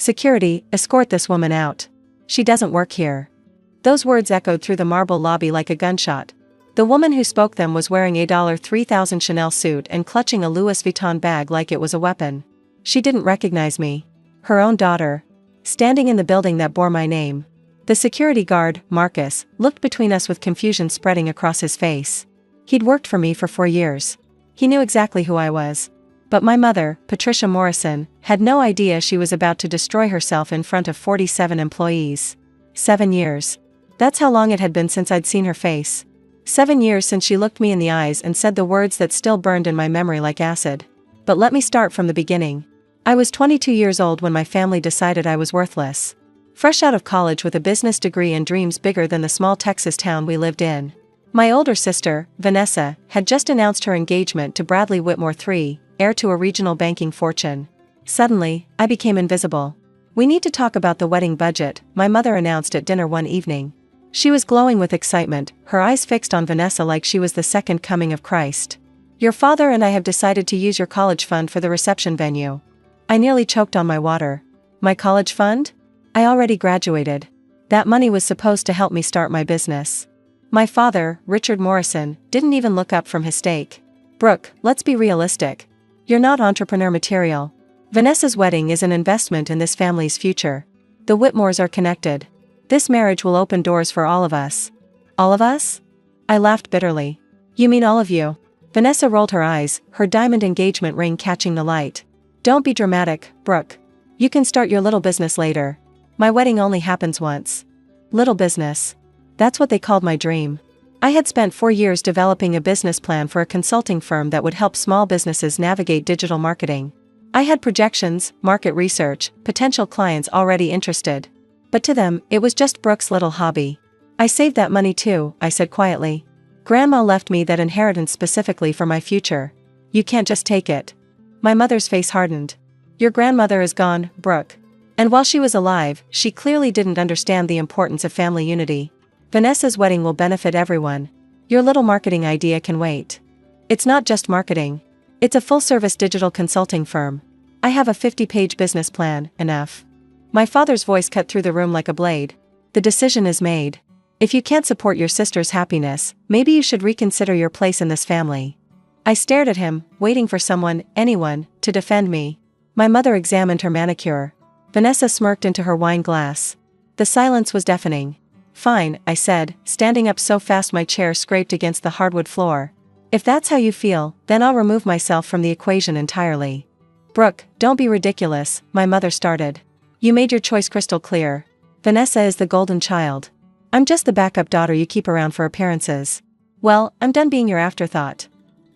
"Security, escort this woman out. She doesn't work here." Those words echoed through the marble lobby like a gunshot. The woman who spoke them was wearing a $3,000 Chanel suit and clutching a Louis Vuitton bag like it was a weapon. She didn't recognize me. Her own daughter. Standing in the building that bore my name. The security guard, Marcus, looked between us with confusion spreading across his face. He'd worked for me for 4 years. He knew exactly who I was. But my mother, Patricia Morrison, had no idea she was about to destroy herself in front of 47 employees. 7 years. That's how long it had been since I'd seen her face. 7 years since she looked me in the eyes and said the words that still burned in my memory like acid. But let me start from the beginning. I was 22 years old when my family decided I was worthless. Fresh out of college with a business degree and dreams bigger than the small Texas town we lived in. My older sister, Vanessa, had just announced her engagement to Bradley Whitmore III, heir to a regional banking fortune. Suddenly, I became invisible. "We need to talk about the wedding budget," my mother announced at dinner one evening. She was glowing with excitement, her eyes fixed on Vanessa like she was the second coming of Christ. "Your father and I have decided to use your college fund for the reception venue." I nearly choked on my water. My college fund? I already graduated. That money was supposed to help me start my business. My father, Richard Morrison, didn't even look up from his steak. "Brooke, let's be realistic. You're not entrepreneur material. Vanessa's wedding is an investment in this family's future. The Whitmores are connected. This marriage will open doors for all of us." "All of us?" I laughed bitterly. "You mean all of you?" Vanessa rolled her eyes, her diamond engagement ring catching the light. "Don't be dramatic, Brooke. You can start your little business later. My wedding only happens once." Little business. That's what they called my dream. I had spent 4 years developing a business plan for a consulting firm that would help small businesses navigate digital marketing. I had projections, market research, potential clients already interested. But to them, it was just Brooke's little hobby. "I saved that money too," I said quietly. "Grandma left me that inheritance specifically for my future. You can't just take it." My mother's face hardened. "Your grandmother is gone, Brooke. And while she was alive, she clearly didn't understand the importance of family unity. Vanessa's wedding will benefit everyone. Your little marketing idea can wait." "It's not just marketing. It's a full-service digital consulting firm. I have a 50-page business plan, enough." My father's voice cut through the room like a blade. "The decision is made. If you can't support your sister's happiness, maybe you should reconsider your place in this family." I stared at him, waiting for someone, anyone, to defend me. My mother examined her manicure. Vanessa smirked into her wine glass. The silence was deafening. "Fine," I said, standing up so fast my chair scraped against the hardwood floor. "If that's how you feel, then I'll remove myself from the equation entirely." "Brooke, don't be ridiculous," my mother started. "You made your choice crystal clear. Vanessa is the golden child. I'm just the backup daughter you keep around for appearances. Well, I'm done being your afterthought."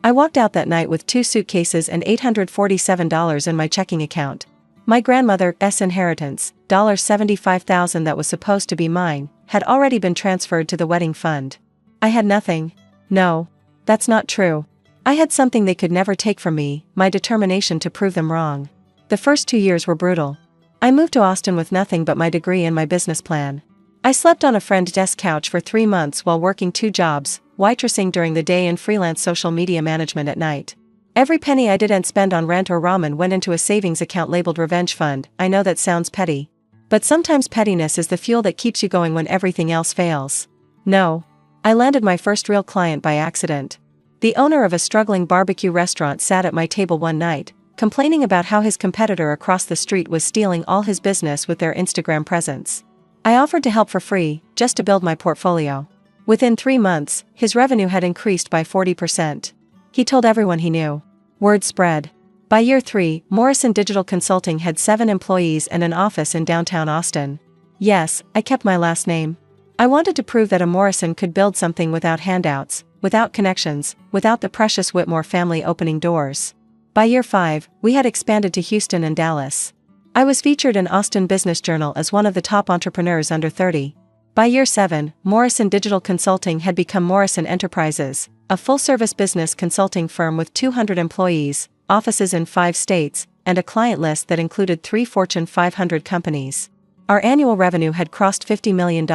I walked out that night with 2 suitcases and $847 in my checking account. My grandmother's inheritance, $75,000 that was supposed to be mine, had already been transferred to the wedding fund. I had nothing. No. That's not true. I had something they could never take from me, my determination to prove them wrong. The first 2 years were brutal. I moved to Austin with nothing but my degree and my business plan. I slept on a friend's couch for 3 months while working 2 jobs, waitressing during the day and freelance social media management at night. Every penny I didn't spend on rent or ramen went into a savings account labeled Revenge Fund. I know that sounds petty. But sometimes pettiness is the fuel that keeps you going when everything else fails. No. I landed my first real client by accident. The owner of a struggling barbecue restaurant sat at my table one night, complaining about how his competitor across the street was stealing all his business with their Instagram presence. I offered to help for free, just to build my portfolio. Within 3 months, his revenue had increased by 40%. He told everyone he knew. Word spread. By year 3, Morrison Digital Consulting had 7 employees and an office in downtown Austin. Yes, I kept my last name. I wanted to prove that a Morrison could build something without handouts, without connections, without the precious Whitmore family opening doors. By year 5, we had expanded to Houston and Dallas. I was featured in Austin Business Journal as one of the top entrepreneurs under 30. By year 7, Morrison Digital Consulting had become Morrison Enterprises, a full-service business consulting firm with 200 employees, offices in 5 states, and a client list that included 3 Fortune 500 companies. Our annual revenue had crossed $50 million.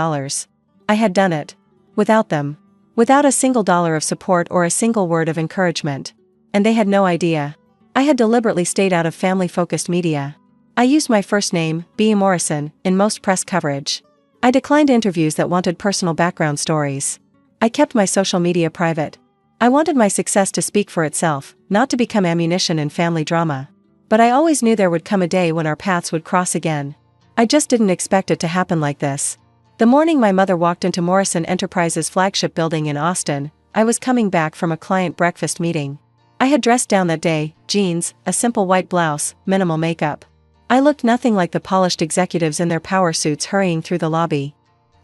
I had done it. Without them. Without a single dollar of support or a single word of encouragement. And they had no idea. I had deliberately stayed out of family-focused media. I used my first name, B. Morrison, in most press coverage. I declined interviews that wanted personal background stories. I kept my social media private. I wanted my success to speak for itself, not to become ammunition in family drama. But I always knew there would come a day when our paths would cross again. I just didn't expect it to happen like this. The morning my mother walked into Morrison Enterprises' flagship building in Austin, I was coming back from a client breakfast meeting. I had dressed down that day, jeans, a simple white blouse, minimal makeup. I looked nothing like the polished executives in their power suits hurrying through the lobby.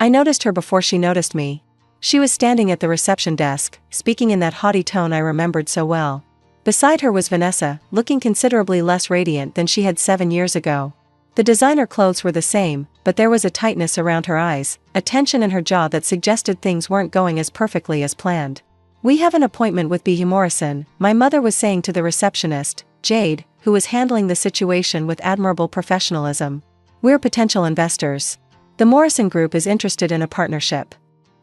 I noticed her before she noticed me. She was standing at the reception desk, speaking in that haughty tone I remembered so well. Beside her was Vanessa, looking considerably less radiant than she had 7 years ago. The designer clothes were the same, but there was a tightness around her eyes, a tension in her jaw that suggested things weren't going as perfectly as planned. "We have an appointment with B. Morrison," my mother was saying to the receptionist, Jade, who was handling the situation with admirable professionalism. "We're potential investors. The Morrison Group is interested in a partnership."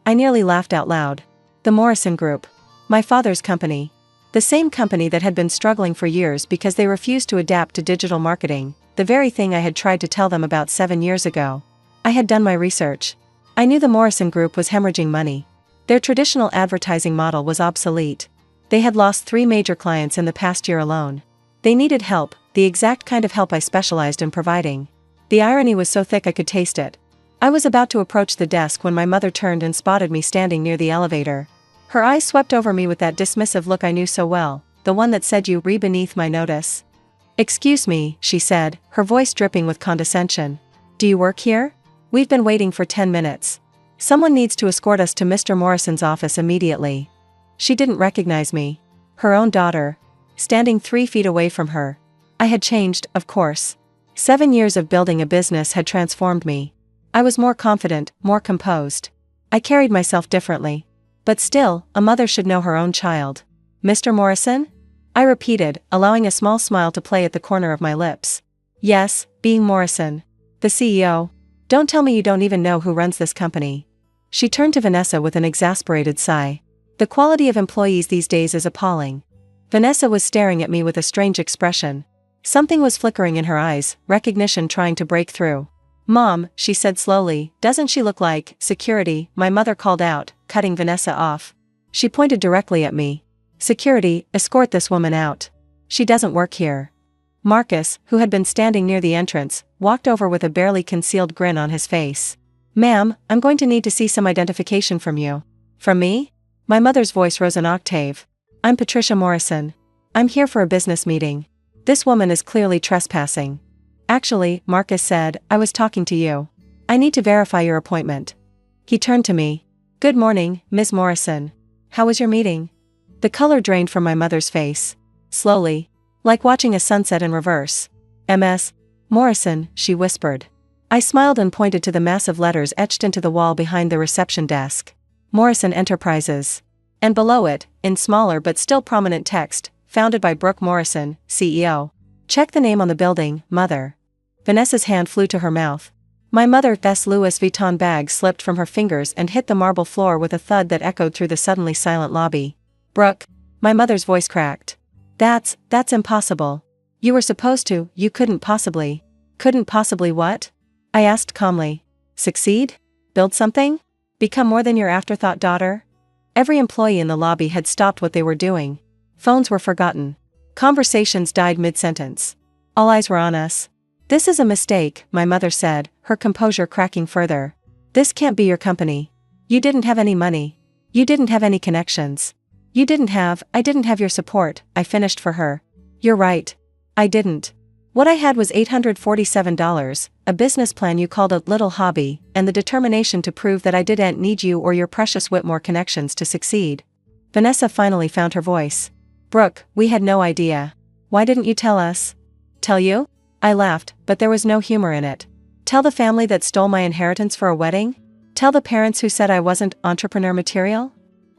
I nearly laughed out loud. The Morrison Group. My father's company. The same company that had been struggling for years because they refused to adapt to digital marketing, the very thing I had tried to tell them about 7 years ago. I had done my research. I knew the Morrison Group was hemorrhaging money. Their traditional advertising model was obsolete. They had lost 3 major clients in the past year alone. They needed help, the exact kind of help I specialized in providing. The irony was so thick I could taste it. I was about to approach the desk when my mother turned and spotted me standing near the elevator. Her eyes swept over me with that dismissive look I knew so well, the one that said "you re beneath my notice." "Excuse me," she said, her voice dripping with condescension. "Do you work here? We've been waiting for 10 minutes. Someone needs to escort us to Mr. Morrison's office immediately." She didn't recognize me. Her own daughter. Standing 3 feet away from her. I had changed, of course. 7 years of building a business had transformed me. I was more confident, more composed. I carried myself differently. But still, a mother should know her own child. "Mr. Morrison?" I repeated, allowing a small smile to play at the corner of my lips. "Yes, being Morrison. The CEO. Don't tell me you don't even know who runs this company." She turned to Vanessa with an exasperated sigh. "The quality of employees these days is appalling." Vanessa was staring at me with a strange expression. Something was flickering in her eyes, recognition trying to break through. "Mom," she said slowly, "doesn't she look like security?" my mother called out, cutting Vanessa off. She pointed directly at me. "Security, escort this woman out. She doesn't work here." Marcus, who had been standing near the entrance, walked over with a barely concealed grin on his face. "Ma'am, I'm going to need to see some identification from you." "From me?" My mother's voice rose an octave. "I'm Patricia Morrison. I'm here for a business meeting. This woman is clearly trespassing." "Actually," Marcus said, "I was talking to you. I need to verify your appointment." He turned to me. "Good morning, Ms. Morrison. How was your meeting?" The color drained from my mother's face. Slowly. Like watching a sunset in reverse. "Ms. Morrison," she whispered. I smiled and pointed to the massive letters etched into the wall behind the reception desk. Morrison Enterprises. And below it, in smaller but still prominent text, "Founded by Brooke Morrison, CEO." "Check the name on the building, Mother." Vanessa's hand flew to her mouth. My mother's Louis Vuitton bag slipped from her fingers and hit the marble floor with a thud that echoed through the suddenly silent lobby. "Brooke." My mother's voice cracked. That's impossible. You were supposed to, you couldn't possibly." "Couldn't possibly what?" I asked calmly. "Succeed? Build something? Become more than your afterthought daughter?" Every employee in the lobby had stopped what they were doing. Phones were forgotten. Conversations died mid-sentence. All eyes were on us. "This is a mistake," my mother said, her composure cracking further. "This can't be your company. You didn't have any money. You didn't have any connections. I didn't have your support," I finished for her. "You're right. I didn't. What I had was $847, a business plan you called a little hobby, and the determination to prove that I didn't need you or your precious Whitmore connections to succeed." Vanessa finally found her voice. "Brooke, we had no idea. Why didn't you tell us?" "Tell you?" I laughed, but there was no humor in it. "Tell the family that stole my inheritance for a wedding? Tell the parents who said I wasn't entrepreneur material?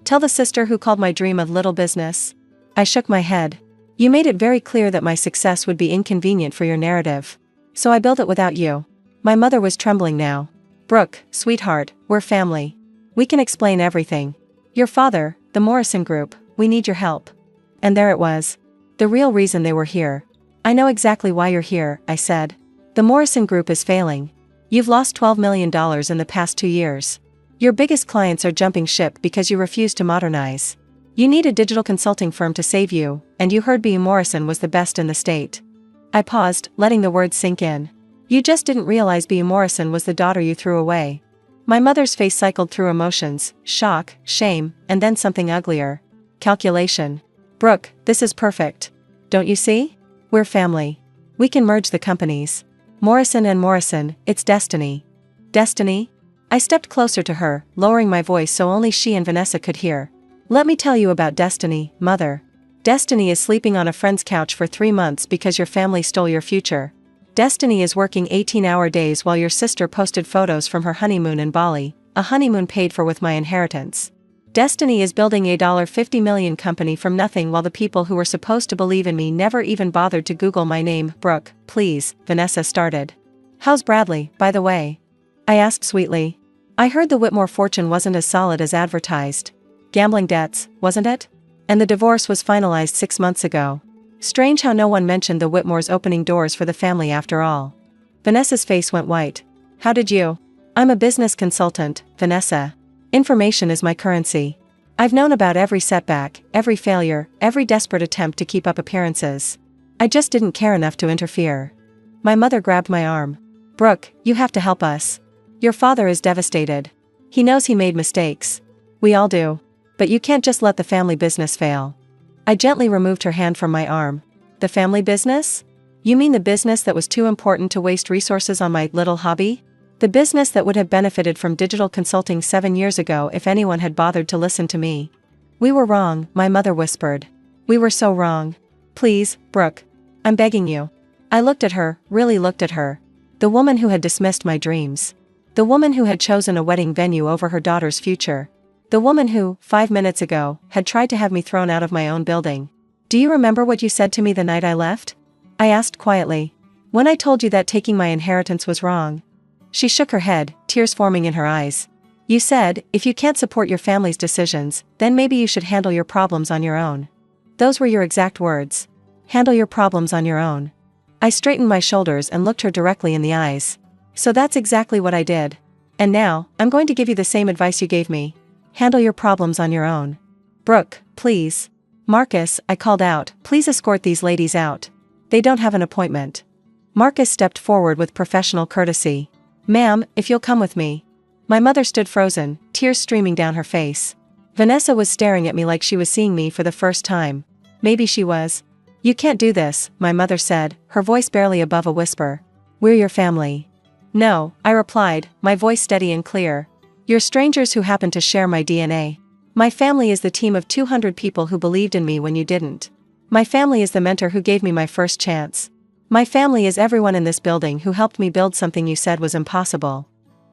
Tell the sister who called my dream a little business?" I shook my head. "You made it very clear that my success would be inconvenient for your narrative. So I built it without you." My mother was trembling now. "Brooke, sweetheart, we're family. We can explain everything. Your father, the Morrison Group, we need your help." And there it was. The real reason they were here. "I know exactly why you're here," I said. The Morrison Group is failing. You've lost $12 million in the past 2 years. Your biggest clients are jumping ship because you refuse to modernize. You need a digital consulting firm to save you, and you heard B. Morrison was the best in the state. I paused, letting the words sink in. You just didn't realize B. Morrison was the daughter you threw away. My mother's face cycled through emotions, shock, shame, and then something uglier. Calculation. Brooke, this is perfect. Don't you see? We're family. We can merge the companies. Morrison and Morrison, it's destiny. Destiny? I stepped closer to her, lowering my voice so only she and Vanessa could hear. Let me tell you about destiny, mother. Destiny is sleeping on a friend's couch for 3 months because your family stole your future. Destiny is working 18-hour days while your sister posted photos from her honeymoon in Bali, a honeymoon paid for with my inheritance. Destiny is building a $50 million company from nothing while the people who were supposed to believe in me never even bothered to Google my name. Brooke, please, Vanessa started. How's Bradley, by the way? I asked sweetly. I heard the Whitmore fortune wasn't as solid as advertised. Gambling debts, wasn't it? And the divorce was finalized 6 months ago. Strange how no one mentioned the Whitmores opening doors for the family after all. Vanessa's face went white. How did you? I'm a business consultant, Vanessa. Information is my currency. I've known about every setback, every failure, every desperate attempt to keep up appearances. I just didn't care enough to interfere. My mother grabbed my arm. Brooke, you have to help us. Your father is devastated. He knows he made mistakes. We all do. But you can't just let the family business fail. I gently removed her hand from my arm. The family business? You mean the business that was too important to waste resources on my little hobby? The business that would have benefited from digital consulting 7 years ago if anyone had bothered to listen to me. We were wrong, my mother whispered. We were so wrong. Please, Brooke. I'm begging you. I looked at her, really looked at her. The woman who had dismissed my dreams. The woman who had chosen a wedding venue over her daughter's future. The woman who, 5 minutes ago, had tried to have me thrown out of my own building. Do you remember what you said to me the night I left? I asked quietly. When I told you that taking my inheritance was wrong. She shook her head, tears forming in her eyes. You said, if you can't support your family's decisions, then maybe you should handle your problems on your own. Those were your exact words. Handle your problems on your own. I straightened my shoulders and looked her directly in the eyes. So that's exactly what I did. And now, I'm going to give you the same advice you gave me. Handle your problems on your own. Brooke, please. Marcus, I called out, please escort these ladies out. They don't have an appointment. Marcus stepped forward with professional courtesy. Ma'am, if you'll come with me. My mother stood frozen, tears streaming down her face. Vanessa was staring at me like she was seeing me for the first time. Maybe she was. You can't do this, my mother said, her voice barely above a whisper. We're your family. No, I replied, my voice steady and clear. You're strangers who happen to share my DNA. My family is the team of 200 people who believed in me when you didn't. My family is the mentor who gave me my first chance. My family is everyone in this building who helped me build something you said was impossible.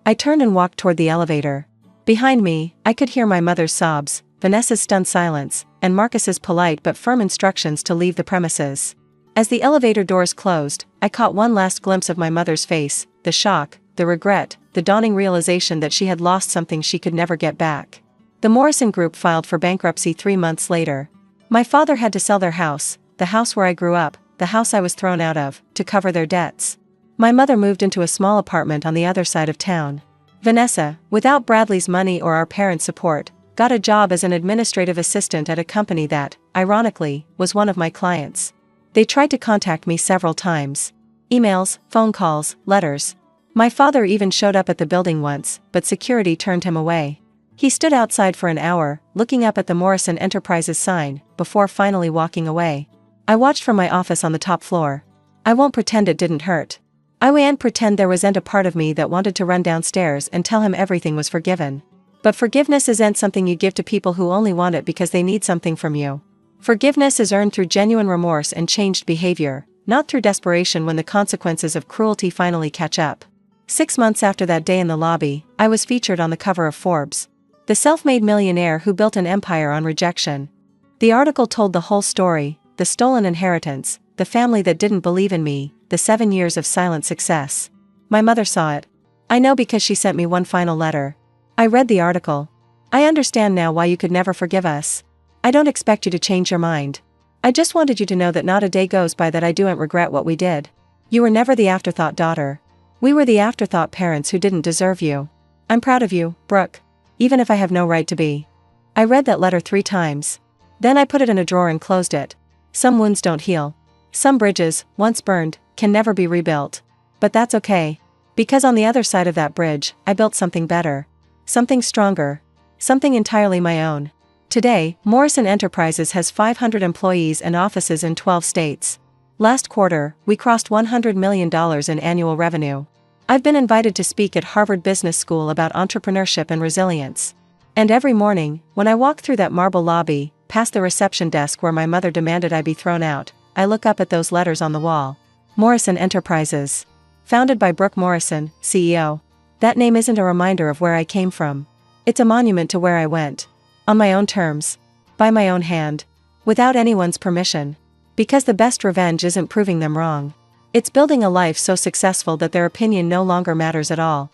I turned and walked toward the elevator. Behind me, I could hear my mother's sobs, Vanessa's stunned silence, and Marcus's polite but firm instructions to leave the premises. As the elevator doors closed, I caught one last glimpse of my mother's face, the shock, the regret, the dawning realization that she had lost something she could never get back. The Morrison Group filed for bankruptcy 3 months later. My father had to sell their house, the house where I grew up, the house I was thrown out of, to cover their debts. My mother moved into a small apartment on the other side of town. Vanessa, without Bradley's money or our parents' support, got a job as an administrative assistant at a company that, ironically, was one of my clients. They tried to contact me several times. Emails, phone calls, letters. My father even showed up at the building once, but security turned him away. He stood outside for an hour, looking up at the Morrison Enterprises sign, before finally walking away. I watched from my office on the top floor. I won't pretend it didn't hurt. I won't pretend there wasn't a part of me that wanted to run downstairs and tell him everything was forgiven. But forgiveness isn't something you give to people who only want it because they need something from you. Forgiveness is earned through genuine remorse and changed behavior, not through desperation when the consequences of cruelty finally catch up. 6 months after that day in the lobby, I was featured on the cover of Forbes. The self-made millionaire who built an empire on rejection. The article told the whole story, the stolen inheritance, the family that didn't believe in me, the 7 years of silent success. My mother saw it. I know because she sent me one final letter. I read the article. I understand now why you could never forgive us. I don't expect you to change your mind. I just wanted you to know that not a day goes by that I don't regret what we did. You were never the afterthought daughter. We were the afterthought parents who didn't deserve you. I'm proud of you, Brooke. Even if I have no right to be. I read that letter 3 times. Then I put it in a drawer and closed it. Some wounds don't heal. Some bridges, once burned, can never be rebuilt. But that's okay. Because on the other side of that bridge, I built something better. Something stronger. Something entirely my own. Today, Morrison Enterprises has 500 employees and offices in 12 states. Last quarter, we crossed $100 million in annual revenue. I've been invited to speak at Harvard Business School about entrepreneurship and resilience. And every morning, when I walk through that marble lobby, past the reception desk where my mother demanded I be thrown out, I look up at those letters on the wall. Morrison Enterprises. Founded by Brooke Morrison, CEO. That name isn't a reminder of where I came from. It's a monument to where I went. On my own terms. By my own hand. Without anyone's permission. Because the best revenge isn't proving them wrong. It's building a life so successful that their opinion no longer matters at all.